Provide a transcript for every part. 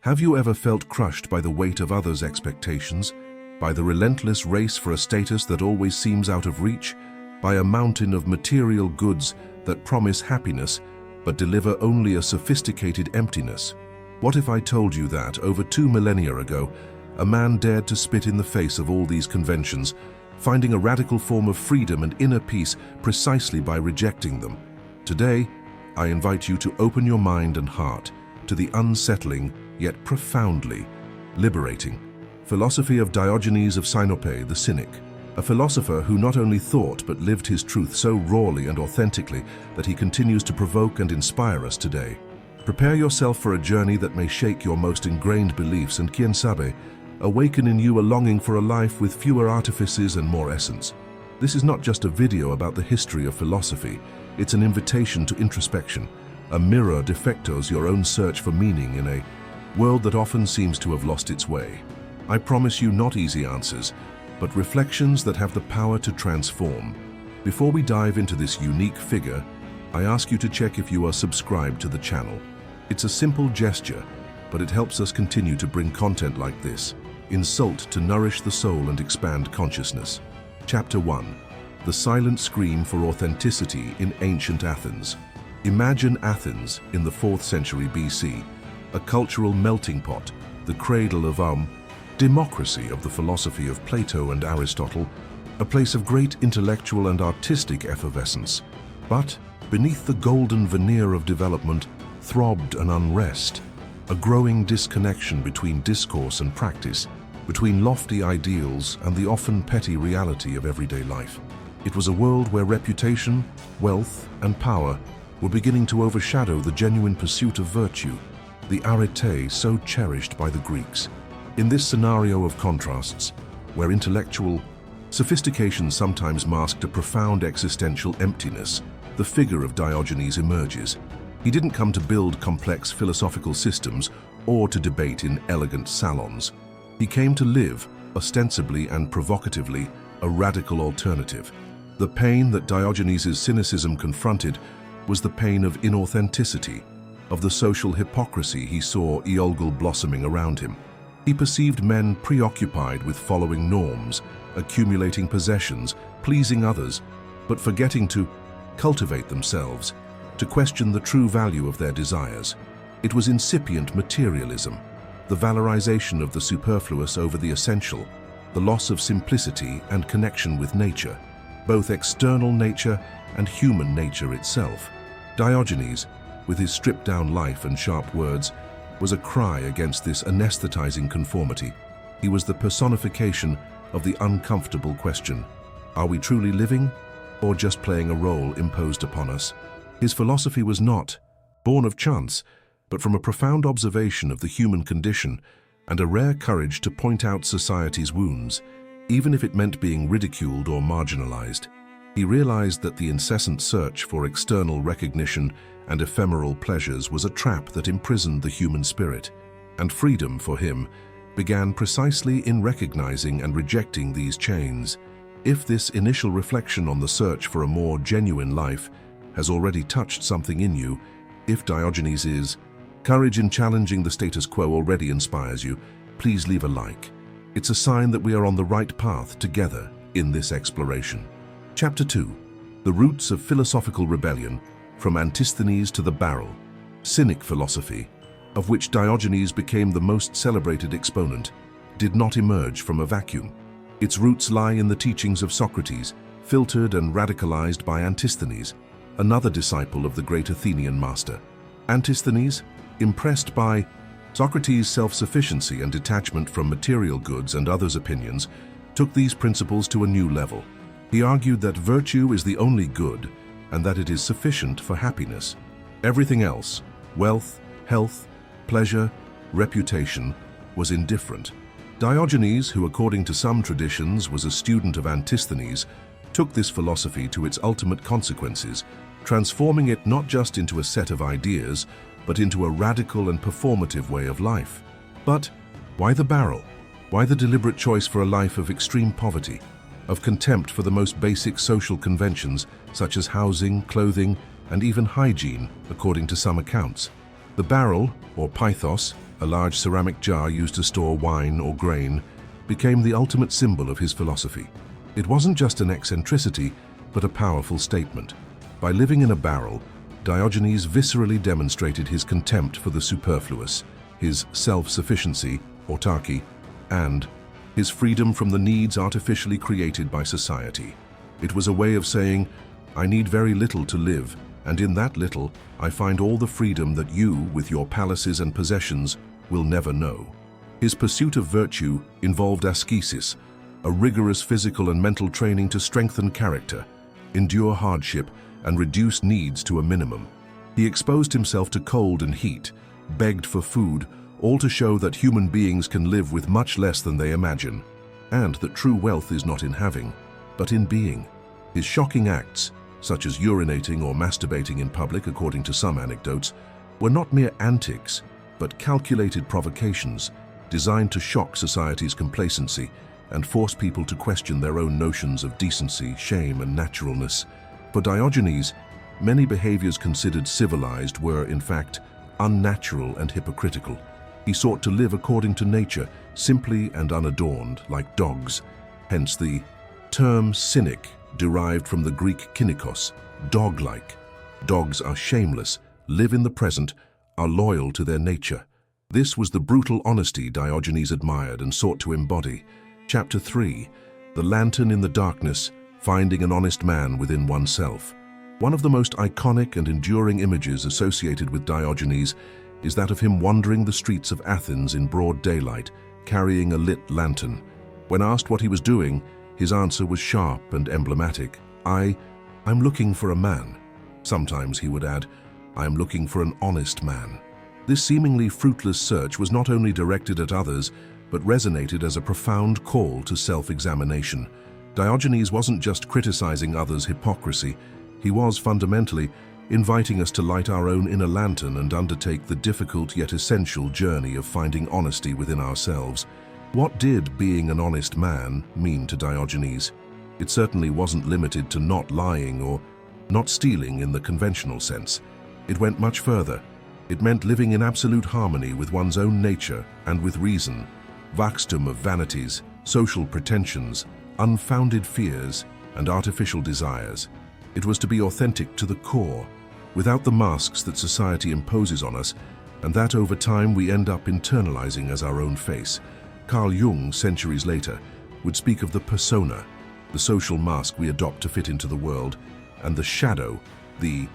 Have you ever felt crushed by the weight of others' expectations, by the relentless race for a status that always seems out of reach, by a mountain of material goods that promise happiness but deliver only a sophisticated emptiness? What if I told you that, over 2 millennia ago, a man dared to spit in the face of all these conventions, finding a radical form of freedom and inner peace precisely by rejecting them? Today, I invite you to open your mind and heart to the unsettling, yet profoundly liberating philosophy of Diogenes of Cynic, the Cynic, a philosopher who not only thought but lived his truth so rawly and authentically that he continues to provoke and inspire us today. Prepare yourself for a journey that may shake your most ingrained beliefs and, quien sabe, awaken in you a longing for a life with fewer artifices and more essence. This is not just a video about the history of philosophy, it's an invitation to introspection, a mirror defectos your own search for meaning in a world that often seems to have lost its way. I promise you not easy answers, but reflections that have the power to transform. Before we dive into this unique figure, I ask you to check if you are subscribed to the channel. It's a simple gesture, but it helps us continue to bring content like this, insult to nourish the soul and expand consciousness. Chapter 1. The silent scream for authenticity in ancient Athens. Imagine Athens in the 4th century BC, a cultural melting pot, the cradle of democracy of the philosophy of Plato and Aristotle, a place of great intellectual and artistic effervescence. But beneath the golden veneer of development throbbed an unrest, a growing disconnection between discourse and practice, between lofty ideals and the often petty reality of everyday life. It was a world where reputation, wealth, and power were beginning to overshadow the genuine pursuit of virtue, the arete so cherished by the Greeks. In this scenario of contrasts, where intellectual sophistication sometimes masked a profound existential emptiness, the figure of Diogenes emerges. He didn't come to build complex philosophical systems or to debate in elegant salons. He came to live, ostensibly and provocatively, a radical alternative. The pain that Diogenes' cynicism confronted was the pain of inauthenticity, of the social hypocrisy he saw eulogal blossoming around him. He perceived men preoccupied with following norms, accumulating possessions, pleasing others, but forgetting to cultivate themselves, to question the true value of their desires. It was incipient materialism, the valorization of the superfluous over the essential, the loss of simplicity and connection with nature, both external nature and human nature itself. Diogenes, with his stripped-down life and sharp words, was a cry against this anesthetizing conformity. He was the personification of the uncomfortable question: are we truly living, or just playing a role imposed upon us? His philosophy was not born of chance, but from a profound observation of the human condition and a rare courage to point out society's wounds, even if it meant being ridiculed or marginalized. He realized that the incessant search for external recognition and ephemeral pleasures was a trap that imprisoned the human spirit, and freedom for him began precisely in recognizing and rejecting these chains. If this initial reflection on the search for a more genuine life has already touched something in you, if Diogenes' courage in challenging the status quo already inspires you, please leave a like. It's a sign that we are on the right path together in this exploration. Chapter 2. The Roots of Philosophical Rebellion, from Antisthenes to the Barrel. Cynic philosophy, of which Diogenes became the most celebrated exponent, did not emerge from a vacuum. Its roots lie in the teachings of Socrates, filtered and radicalized by Antisthenes, another disciple of the great Athenian master. Antisthenes, impressed by Socrates' self-sufficiency and detachment from material goods and others' opinions, took these principles to a new level. He argued that virtue is the only good and that it is sufficient for happiness. Everything else, wealth, health, pleasure, reputation, was indifferent. Diogenes, who according to some traditions was a student of Antisthenes, took this philosophy to its ultimate consequences, transforming it not just into a set of ideas, but into a radical and performative way of life. But why the barrel? Why the deliberate choice for a life of extreme poverty, of contempt for the most basic social conventions such as housing, clothing, and even hygiene, according to some accounts? The barrel, or pythos, a large ceramic jar used to store wine or grain, became the ultimate symbol of his philosophy. It wasn't just an eccentricity, but a powerful statement. By living in a barrel, Diogenes viscerally demonstrated his contempt for the superfluous, his self-sufficiency, autarky, and his freedom from the needs artificially created by society. It was a way of saying, I need very little to live, and in that little, I find all the freedom that you, with your palaces and possessions, will never know. His pursuit of virtue involved ascesis, a rigorous physical and mental training to strengthen character, endure hardship, and reduce needs to a minimum. He exposed himself to cold and heat, begged for food, all to show that human beings can live with much less than they imagine, and that true wealth is not in having, but in being. His shocking acts, such as urinating or masturbating in public according to some anecdotes, were not mere antics, but calculated provocations designed to shock society's complacency and force people to question their own notions of decency, shame, and naturalness. For Diogenes, many behaviors considered civilized were, in fact, unnatural and hypocritical. He sought to live according to nature, simply and unadorned, like dogs. Hence the term cynic, derived from the Greek kynikos, dog-like. Dogs are shameless, live in the present, are loyal to their nature. This was the brutal honesty Diogenes admired and sought to embody. Chapter 3. The Lantern in the Darkness, Finding an Honest Man Within Oneself. One of the most iconic and enduring images associated with Diogenes is that of him wandering the streets of Athens in broad daylight, carrying a lit lantern. When asked what he was doing, his answer was sharp and emblematic. I'm looking for a man. Sometimes he would add, I am looking for an honest man. This seemingly fruitless search was not only directed at others, but resonated as a profound call to self-examination. Diogenes wasn't just criticizing others' hypocrisy, he was fundamentally inviting us to light our own inner lantern and undertake the difficult yet essential journey of finding honesty within ourselves. What did being an honest man mean to Diogenes? It certainly wasn't limited to not lying or not stealing in the conventional sense. It went much further. It meant living in absolute harmony with one's own nature and with reason, vacuum of vanities, social pretensions, unfounded fears, and artificial desires. It was to be authentic to the core, without the masks that society imposes on us, and that over time we end up internalizing as our own face. Carl Jung, centuries later, would speak of the persona, the social mask we adopt to fit into the world, and the shadow, the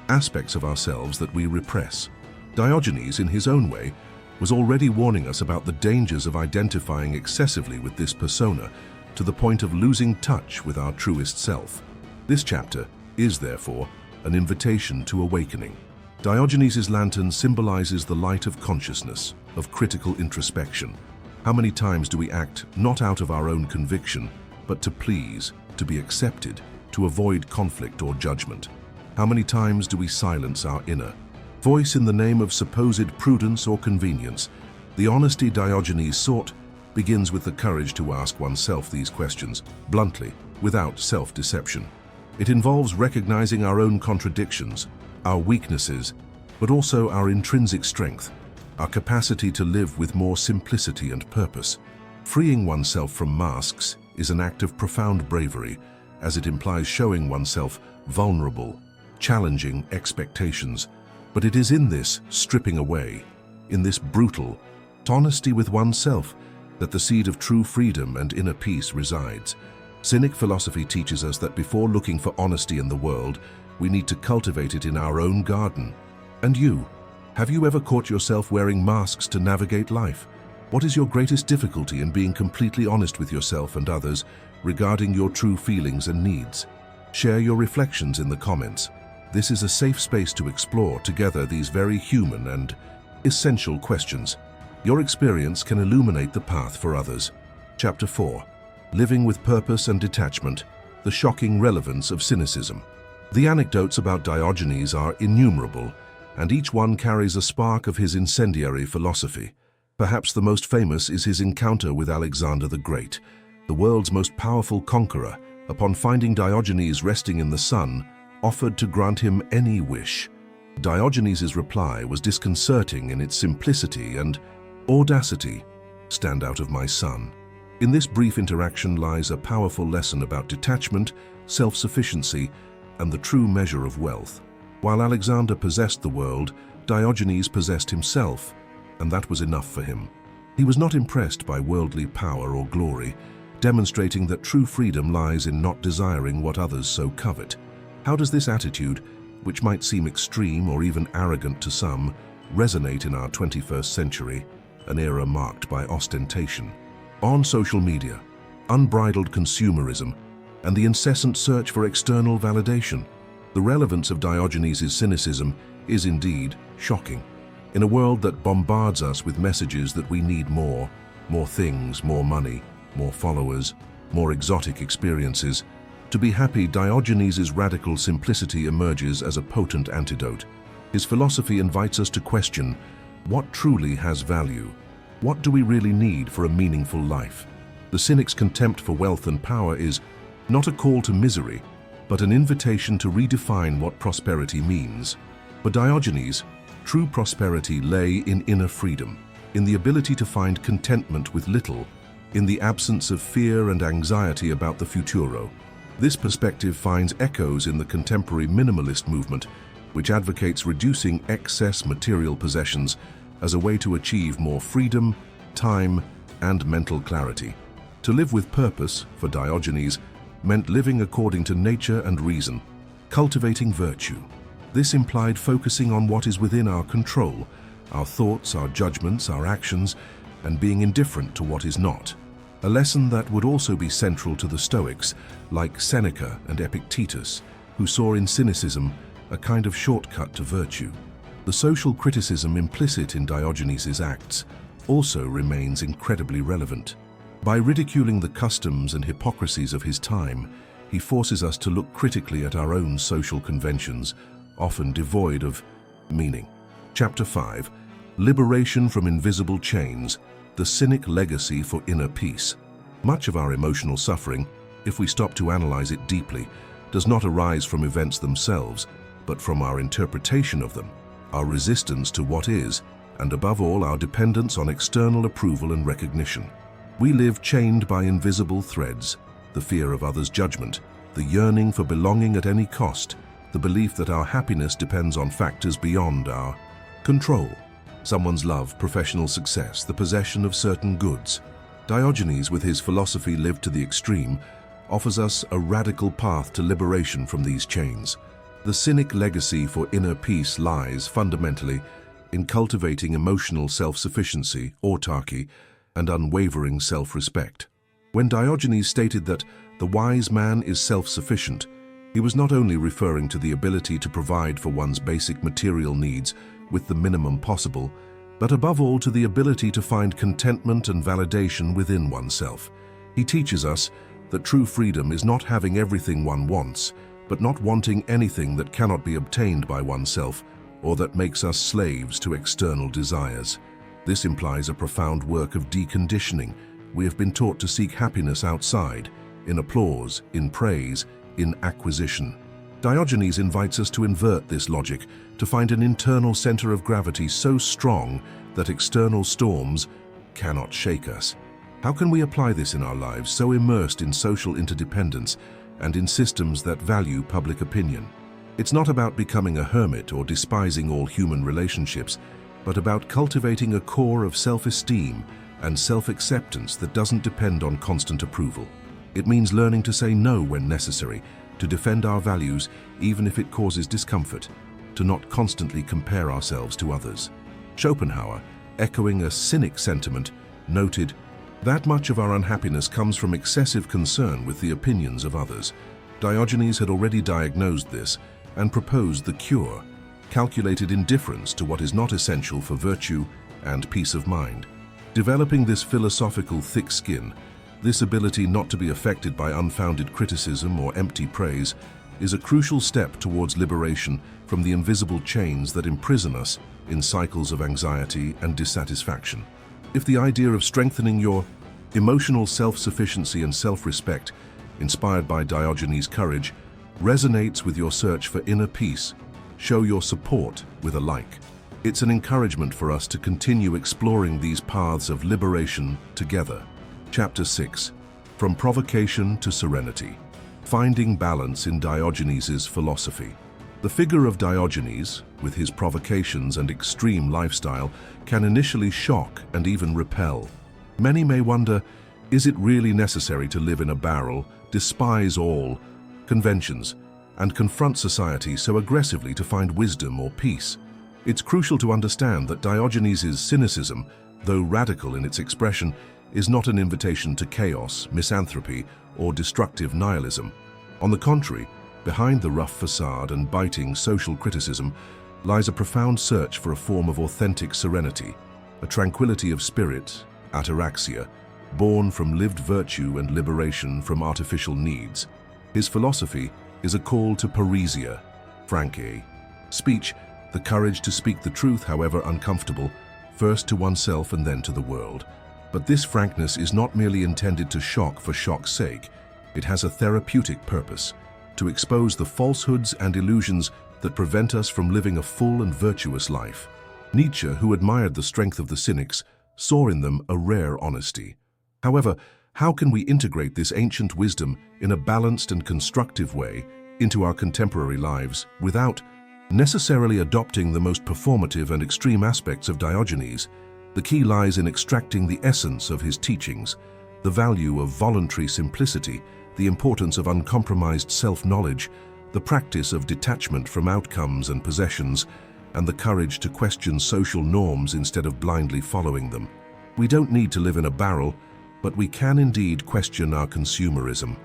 aspects of ourselves that we repress. Diogenes, in his own way, was already warning us about the dangers of identifying excessively with this persona, to the point of losing touch with our truest self. This chapter is, therefore, an invitation to awakening. Diogenes' lantern symbolizes the light of consciousness, of critical introspection. How many times do we act not out of our own conviction, but to please, to be accepted, to avoid conflict or judgment? How many times do we silence our inner voice in the name of supposed prudence or convenience? The honesty Diogenes sought begins with the courage to ask oneself these questions, bluntly, without self-deception. It involves recognizing our own contradictions, our weaknesses, but also our intrinsic strength, our capacity to live with more simplicity and purpose. Freeing oneself from masks is an act of profound bravery, as it implies showing oneself vulnerable, challenging expectations. But it is in this stripping away, in this brutal honesty with oneself, that the seed of true freedom and inner peace resides. Cynic philosophy teaches us that before looking for honesty in the world, we need to cultivate it in our own garden. And you? Have you ever caught yourself wearing masks to navigate life? What is your greatest difficulty in being completely honest with yourself and others regarding your true feelings and needs? Share your reflections in the comments. This is a safe space to explore together these very human and essential questions. Your experience can illuminate the path for others. Chapter 4. Living with Purpose and Detachment, the Shocking Relevance of Cynicism. The anecdotes about Diogenes are innumerable, and each one carries a spark of his incendiary philosophy. Perhaps the most famous is his encounter with Alexander the Great, the world's most powerful conqueror. Upon finding Diogenes resting in the sun, offered to grant him any wish. Diogenes' reply was disconcerting in its simplicity and audacity. "Stand out of my son." In this brief interaction lies a powerful lesson about detachment, self-sufficiency, and the true measure of wealth. While Alexander possessed the world, Diogenes possessed himself, and that was enough for him. He was not impressed by worldly power or glory, demonstrating that true freedom lies in not desiring what others so covet. How does this attitude, which might seem extreme or even arrogant to some, resonate in our 21st century, an era marked by ostentation? On social media, unbridled consumerism, and the incessant search for external validation, the relevance of Diogenes' cynicism is indeed shocking. In a world that bombards us with messages that we need more things, more money, more followers, more exotic experiences, to be happy, Diogenes' radical simplicity emerges as a potent antidote. His philosophy invites us to question what truly has value. What do we really need for a meaningful life? The Cynic's contempt for wealth and power is not a call to misery, but an invitation to redefine what prosperity means. For Diogenes, true prosperity lay in inner freedom, in the ability to find contentment with little, in the absence of fear and anxiety about the futuro. This perspective finds echoes in the contemporary minimalist movement, which advocates reducing excess material possessions as a way to achieve more freedom, time, and mental clarity. To live with purpose, for Diogenes, meant living according to nature and reason, cultivating virtue. This implied focusing on what is within our control, our thoughts, our judgments, our actions, and being indifferent to what is not. A lesson that would also be central to the Stoics, like Seneca and Epictetus, who saw in cynicism a kind of shortcut to virtue. The social criticism implicit in Diogenes' acts also remains incredibly relevant. By ridiculing the customs and hypocrisies of his time, he forces us to look critically at our own social conventions, often devoid of meaning. Chapter 5. Liberation from Invisible Chains, the Cynic Legacy for Inner Peace. Much of our emotional suffering, if we stop to analyze it deeply, does not arise from events themselves, but from our interpretation of them, our resistance to what is, and above all, our dependence on external approval and recognition. We live chained by invisible threads, the fear of others' judgment, the yearning for belonging at any cost, the belief that our happiness depends on factors beyond our control. Someone's love, professional success, the possession of certain goods. Diogenes, with his philosophy lived to the extreme, offers us a radical path to liberation from these chains. The Cynic legacy for inner peace lies, fundamentally, in cultivating emotional self-sufficiency, autarky, and unwavering self-respect. When Diogenes stated that the wise man is self-sufficient, he was not only referring to the ability to provide for one's basic material needs with the minimum possible, but above all to the ability to find contentment and validation within oneself. He teaches us that true freedom is not having everything one wants, but not wanting anything that cannot be obtained by oneself or that makes us slaves to external desires. This implies a profound work of deconditioning. We have been taught to seek happiness outside, in applause, in praise, in acquisition. Diogenes invites us to invert this logic, to find an internal center of gravity so strong that external storms cannot shake us. How can we apply this in our lives, so immersed in social interdependence and in systems that value public opinion? It's not about becoming a hermit or despising all human relationships, but about cultivating a core of self-esteem and self-acceptance that doesn't depend on constant approval. It means learning to say no when necessary, to defend our values even if it causes discomfort, to not constantly compare ourselves to others. Schopenhauer, echoing a Cynic sentiment, noted, "That much of our unhappiness comes from excessive concern with the opinions of others." Diogenes had already diagnosed this and proposed the cure, calculated indifference to what is not essential for virtue and peace of mind. Developing this philosophical thick skin, this ability not to be affected by unfounded criticism or empty praise, is a crucial step towards liberation from the invisible chains that imprison us in cycles of anxiety and dissatisfaction. If the idea of strengthening your emotional self-sufficiency and self-respect, inspired by Diogenes' courage, resonates with your search for inner peace, show your support with a like. It's an encouragement for us to continue exploring these paths of liberation together. Chapter 6. From Provocation to Serenity. Finding balance in Diogenes' philosophy. The figure of Diogenes, with his provocations and extreme lifestyle, can initially shock and even repel. Many may wonder, is it really necessary to live in a barrel, despise all conventions, and confront society so aggressively to find wisdom or peace? It's crucial to understand that Diogenes' cynicism, though radical in its expression, is not an invitation to chaos, misanthropy, or destructive nihilism. On the contrary, behind the rough facade and biting social criticism lies a profound search for a form of authentic serenity, a tranquility of spirit, ataraxia, born from lived virtue and liberation from artificial needs. His philosophy is a call to parrhesia, franche, speech, the courage to speak the truth, however uncomfortable, first to oneself and then to the world. But this frankness is not merely intended to shock for shock's sake. It has a therapeutic purpose, to expose the falsehoods and illusions that prevent us from living a full and virtuous life. Nietzsche, who admired the strength of the Cynics, saw in them a rare honesty. However, how can we integrate this ancient wisdom in a balanced and constructive way into our contemporary lives without necessarily adopting the most performative and extreme aspects of Diogenes? The key lies in extracting the essence of his teachings, the value of voluntary simplicity, the importance of uncompromised self-knowledge, the practice of detachment from outcomes and possessions, and the courage to question social norms instead of blindly following them. We don't need to live in a barrel, but we can indeed question our consumerism.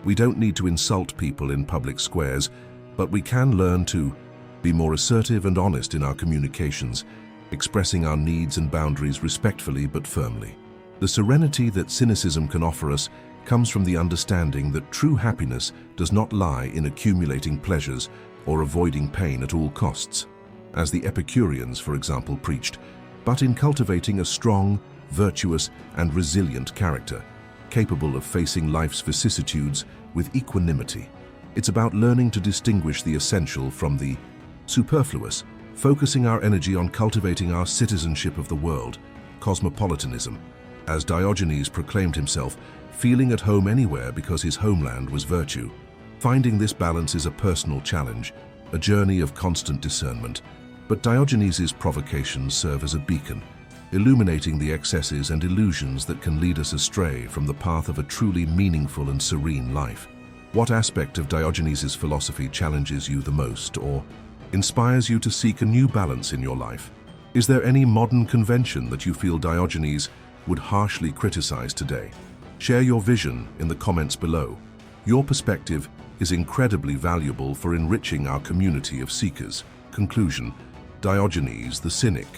We don't need to insult people in public squares, but we can learn to be more assertive and honest in our communications, expressing our needs and boundaries respectfully but firmly. The serenity that cynicism can offer us comes from the understanding that true happiness does not lie in accumulating pleasures or avoiding pain at all costs, as the Epicureans, for example, preached, but in cultivating a strong, virtuous, and resilient character, capable of facing life's vicissitudes with equanimity. It's about learning to distinguish the essential from the superfluous, focusing our energy on cultivating our citizenship of the world, cosmopolitanism. As Diogenes proclaimed himself, feeling at home anywhere because his homeland was virtue. Finding this balance is a personal challenge, a journey of constant discernment, but Diogenes' provocations serve as a beacon, illuminating the excesses and illusions that can lead us astray from the path of a truly meaningful and serene life. What aspect of Diogenes' philosophy challenges you the most or inspires you to seek a new balance in your life? Is there any modern convention that you feel Diogenes would harshly criticize today? Share your vision in the comments below. Your perspective is incredibly valuable for enriching our community of seekers. Conclusion: Diogenes the Cynic.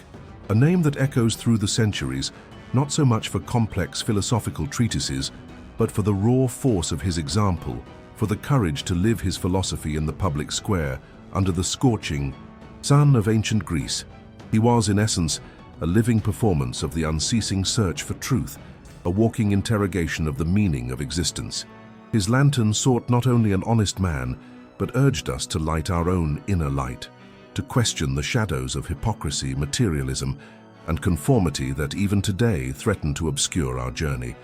A name that echoes through the centuries, not so much for complex philosophical treatises, but for the raw force of his example, for the courage to live his philosophy in the public square under the scorching sun of ancient Greece. He was, in essence, a living performance of the unceasing search for truth, a walking interrogation of the meaning of existence. His lantern sought not only an honest man, but urged us to light our own inner light, to question the shadows of hypocrisy, materialism, and conformity that even today threaten to obscure our journey.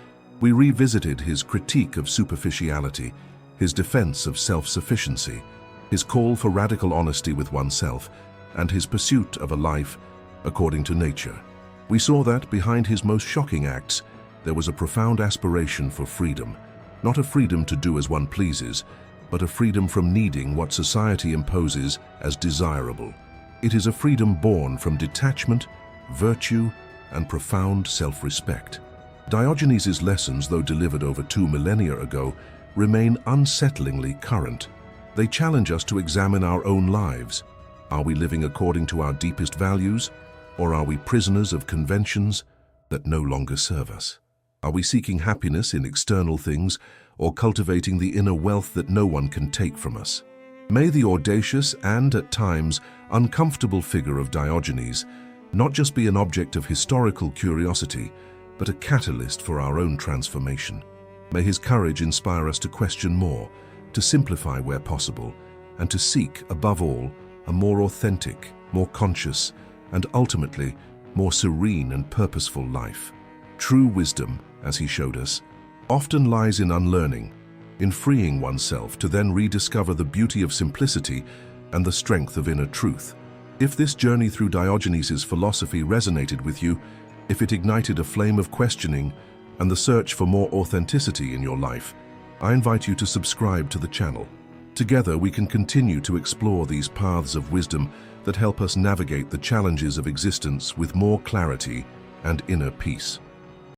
We revisited his critique of superficiality, his defense of self-sufficiency, his call for radical honesty with oneself, and his pursuit of a life according to nature. We saw that behind his most shocking acts, there was a profound aspiration for freedom, not a freedom to do as one pleases, but a freedom from needing what society imposes as desirable. It is a freedom born from detachment, virtue, and profound self-respect. Diogenes' lessons, though delivered over 2 millennia ago, remain unsettlingly current. They challenge us to examine our own lives. Are we living according to our deepest values, or are we prisoners of conventions that no longer serve us? Are we seeking happiness in external things, or cultivating the inner wealth that no one can take from us? May the audacious and, at times, uncomfortable figure of Diogenes not just be an object of historical curiosity, but a catalyst for our own transformation. May his courage inspire us to question more, to simplify where possible, and to seek, above all, a more authentic, more conscious, and ultimately, more serene and purposeful life. True wisdom, as he showed us, often lies in unlearning, in freeing oneself to then rediscover the beauty of simplicity and the strength of inner truth. If this journey through Diogenes' philosophy resonated with you, if it ignited a flame of questioning and the search for more authenticity in your life, I invite you to subscribe to the channel. Together we can continue to explore these paths of wisdom that help us navigate the challenges of existence with more clarity and inner peace.